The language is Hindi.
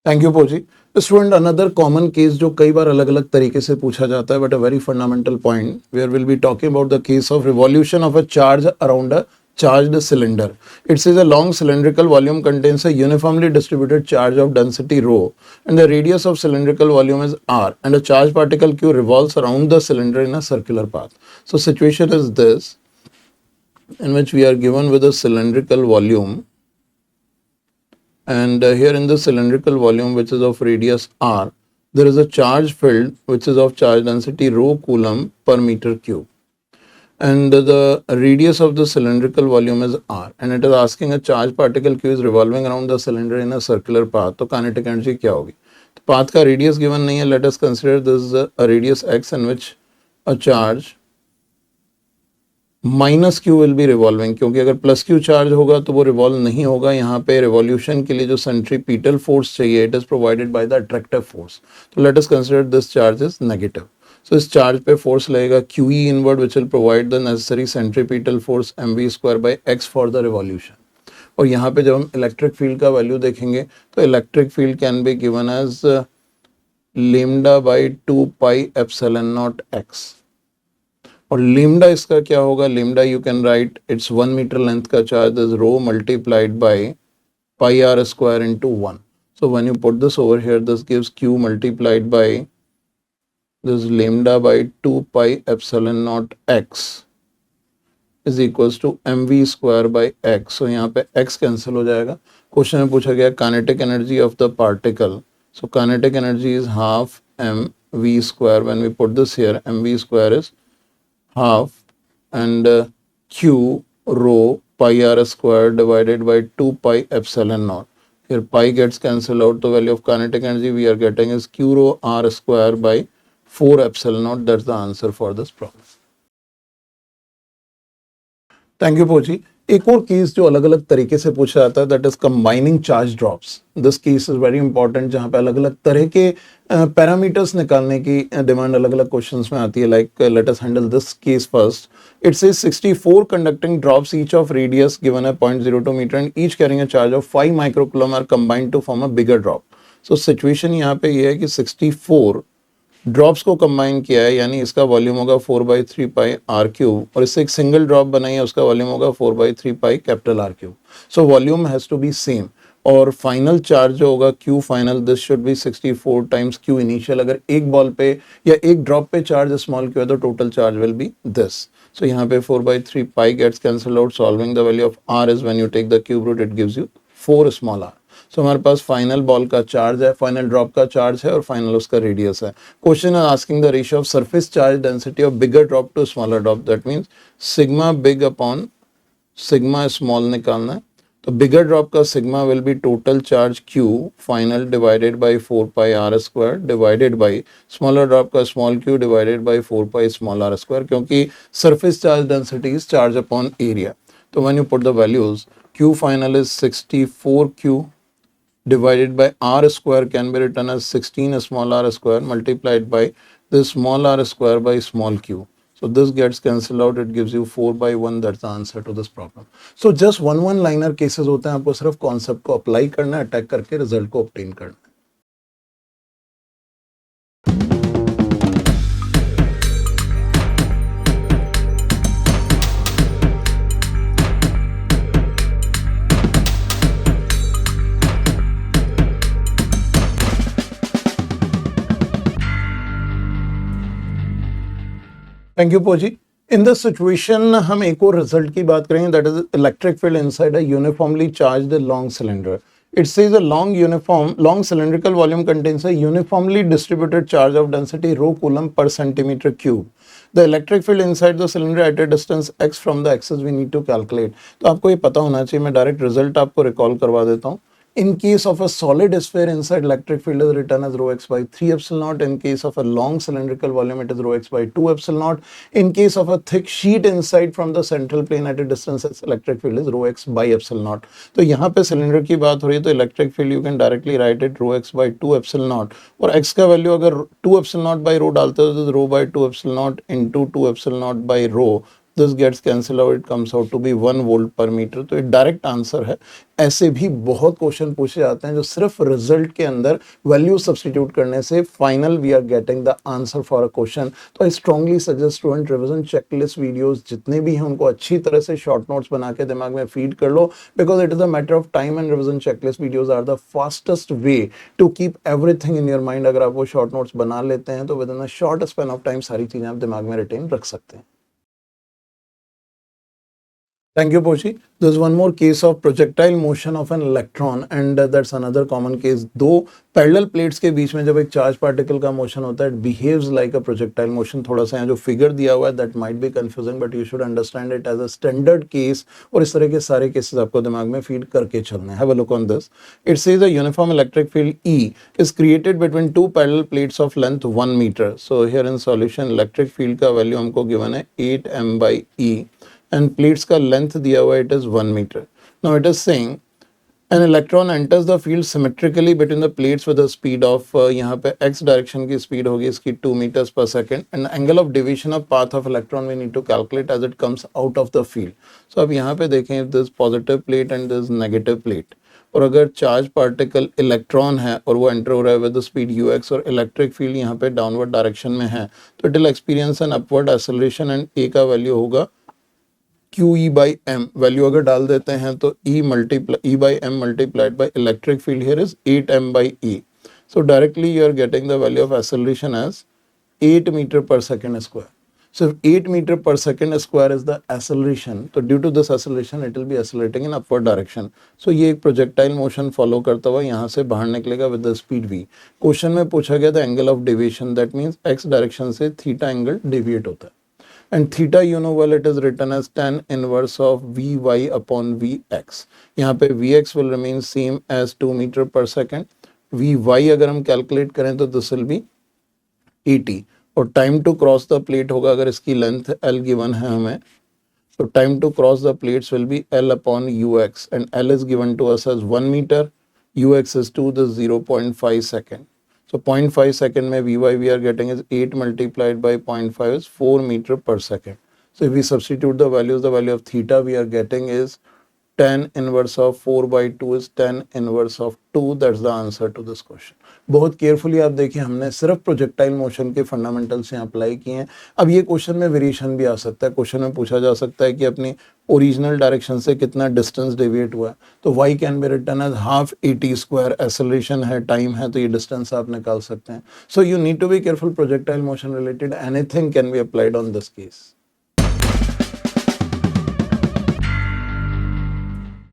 थैंक यू पोजी। स्टूडेंट, अनदर कॉमन केस जो कई बार अलग अलग तरीके से पूछा जाता है, but a very fundamental point where will be talking about the case of revolution of a charge around a charged cylinder. It says a long cylindrical volume contains a uniformly distributed charge of density rho and the radius of cylindrical volume is r and a charged particle q revolves around the cylinder in a circular path. So situation is this, in which we are given with a cylindrical volume, and here in the cylindrical volume which is of radius r, there is a charge field which is of charge density rho coulomb per meter cube. And the radius of the cylindrical volume is r and it is asking a charge particle q is revolving around the cylinder in a circular path. तो kinetic energy क्या होगी? तो path का radius given नहीं है. Let us consider this is a radius x in which a charge minus Q will be revolving, क्योंकि अगर प्लस क्यू चार्ज होगा तो वो रिवॉल्व नहीं होगा. यहाँ पे रिवॉल्यूशन के लिए जो सेंट्रीपिटल फोर्स चाहिए it is provided by the attractive force. तो let us consider this charge is negative. So इस चार्ज पे फोर्स लगेगा Q E inward which will provide the necessary centripetal force M V square by X for the revolution. और यहाँ पे जब हम इलेक्ट्रिक फील्ड का वैल्यू देखेंगे तो electric field can be given as lambda by 2 pi epsilon naught X. और लेमडा इसका क्या होगा? Lambda you can write it's 1 metre length का charge is rho multiplied by pi R square into 1. So when you put this over here this gives Q multiplied by this lambda by 2 pi epsilon naught X is equals to M V square by X. सो यहाँ पे एक्स कैंसिल हो जाएगा. क्वेश्चन में पूछा गया kinetic energy of the particle. So kinetic energy is half M V square. When we put this here M V square is half and q rho pi r square divided by 2 pi epsilon naught. Here pi gets cancelled out. The value of kinetic energy we are getting is q rho r square by 4 epsilon naught. That's the answer for this problem. Thank you पोची. एक और केस जो अलग अलग तरीके से पूछा जाता है that is combining charge drops. This case is very important जहां पे अलग अलग तरह के पैरामीटर्स निकालने की डिमांड अलग अलग क्वेश्चंस में आती है. Like let us handle this case first. It says 64 conducting drops each of radius given है 0.02 meter and each carrying a charge of 5 microcoulomb are combined to form a bigger drop. So situation यहाँ पे ये है कि 64 ड्रॉप्स को कंबाइन किया है, यानी इसका वॉल्यूम होगा 4/3 पाई आर क्यूब और इससे एक सिंगल ड्रॉप बनाई है उसका वॉल्यूम होगा 4/3 pi capital R cube. So volume has to be same और फाइनल चार्ज जो होगा Q final this should be 64 times Q initial. अगर एक बॉल पे या एक ड्रॉप पे चार्ज स्मॉल क्यू है तो total charge will be this. So यहाँ पे 4/3 pi gets cancel out. Solving the value of R is when you take the cube root it gives you 4 small R. So हमारे पास फाइनल बॉल का चार्ज है, फाइनल ड्रॉप का चार्ज है और फाइनल उसका रेडियस है. Question is asking the ratio of surface charge density of bigger drop to smaller drop. That means sigma big upon sigma small निकालना है. तो बिगर ड्रॉप का sigma will be total charge Q final divided by 4 pi R square divided by smaller drop का small Q divided by 4 pi small R square, क्योंकि surface charge density is charge upon area. तो when you put the values Q final is 64 Q divided by r square can be written as 16 small r square multiplied by this small r square by small q. So this gets cancelled out. It gives you 4/1. That's the answer to this problem. So just one liner cases होते हैं. आपको सिर्फ कॉन्सेप्ट को अप्लाई करना है, अटैक करके रिजल्ट को ऑब्टेन करना है. थैंक यू पोजी. इन दिस सिचुएशन हम एक और रिजल्ट की बात करेंगे that is electric field inside a uniformly charged long cylinder. It says a long cylindrical volume contains a uniformly distributed charge of density rho coulomb per centimeter cube. The electric field inside the cylinder at a distance x from the axis we need to calculate. तो आपको ये पता होना चाहिए. मैं डायरेक्ट रिजल्ट आपको रिकॉल करवा देता हूँ. In case of a solid sphere inside, electric field is written as rho x by 3 epsilon naught. In case of a long cylindrical volume, it is rho x by 2 epsilon naught. In case of a thick sheet inside from the central plane at a distance, electric field is rho x by epsilon naught. तो यहाँ पे सिलेंडर की बात हो रही है तो electric field you can directly right it rho x by 2 epsilon naught. और x का वैल्यू अगर 2 epsilon naught by rho डालते हो तो rho by 2 epsilon naught into 2 epsilon naught by rho this gets cancel out, it comes out to be 1 volt पर मीटर। तो ये डायरेक्ट आंसर है। ऐसे भी बहुत क्वेश्चन पूछे जाते हैं जो सिर्फ रिजल्ट के अंदर वैल्यू सब्स्टिट्यूट करने से final we are getting the answer for a question. तो I strongly suggest student revision checklist videos जितने भी हैं उनको अच्छी तरह से शॉर्ट नोट्स बना के दिमाग में फीड कर लो, because it is a matter of time and revision checklist videos are the fastest way to keep everything in your mind. अगर आप वो शॉर्ट नोट्स बना लेते हैं तो within a short span of time सारी चीजें आप दिमाग में रिटेन रख सकते हैं। Thank you, Poshi. There's one more case of projectile motion of an electron and that's another common case. दो parallel plates के बीच में जब एक charge particle का motion होता है, it behaves like a projectile motion. थोड़ा सा यहाँ जो figure दिया हुआ है that might be confusing but you should understand it as a standard case और इस तरह के सारे cases आपको दिमाग में feed करके चलने हैं. Have a look on this. It says a uniform electric field E is created between two parallel plates of length 1 meter. So here in solution electric field का value हमको given है 8m by E. and plates का length दिया हुआ it is 1 meter. Now it is saying an electron enters the field symmetrically between the plates with a speed of यहाँ पे x direction की speed होगी इसकी 2 meters per second and angle of deviation of path of electron we need to calculate as it comes out of the field. So अब यहाँ पे देखें if this positive plate and this negative plate और अगर चार्ज पार्टिकल इलेक्ट्रॉन है और वो एंटर हो रहा है विद द स्पीड ux और इलेक्ट्रिक फील्ड यहाँ पे डाउनवर्ड डायरेक्शन में है तो it will experience an upward acceleration and a का वैल्यू होगा QE by m. वैल्यू अगर डाल देते हैं तो E by m multiplied by electric field here is 8m by E. So directly you are getting the value of acceleration as 8 meter per second square. So if 8 meter per second square is the acceleration, so due to this acceleration it will be accelerating in upward direction. So ये एक projectile motion follow करता हुआ यहाँ से बाहर निकलेगा with the speed v. Question में पूछा गया था angle of deviation, that means x direction से theta angle deviate होता है. And theta you know well it is written as tan inverse of Vy upon Vx. यहाँ पे Vx will remain same as 2 meter per second. Vy अगर हम calculate करें तो this will be 80 और time to cross the plate होगा अगर इसकी length L given है हमें तो time to cross the plates will be L upon Ux and L is given to us as 1 meter, Ux is 2, this 0.5 second. So 0.5 second में Vy we are getting is 8 multiplied by 0.5 is 4 meter per second. So if we substitute the values, the value of theta we are getting is tan inverse of 4 by 2 is tan inverse of 2. That's the answer to this question. बहुत केयरफुली आप देखिए हमने सिर्फ प्रोजेक्टाइल मोशन के फंडामेंटल्स यहाँ अप्लाई किए हैं. अब ये क्वेश्चन में वेरिएशन भी आ सकता है. क्वेश्चन में पूछा जा सकता है कि अपनी ओरिजिनल डायरेक्शन से कितना डिस्टेंस डेविएट हुआ है तो y can be written as half at square. Acceleration है, टाइम है, तो ये डिस्टेंस आप निकाल सकते हैं. So you need to be careful. Projectile motion related anything can be applied on this case.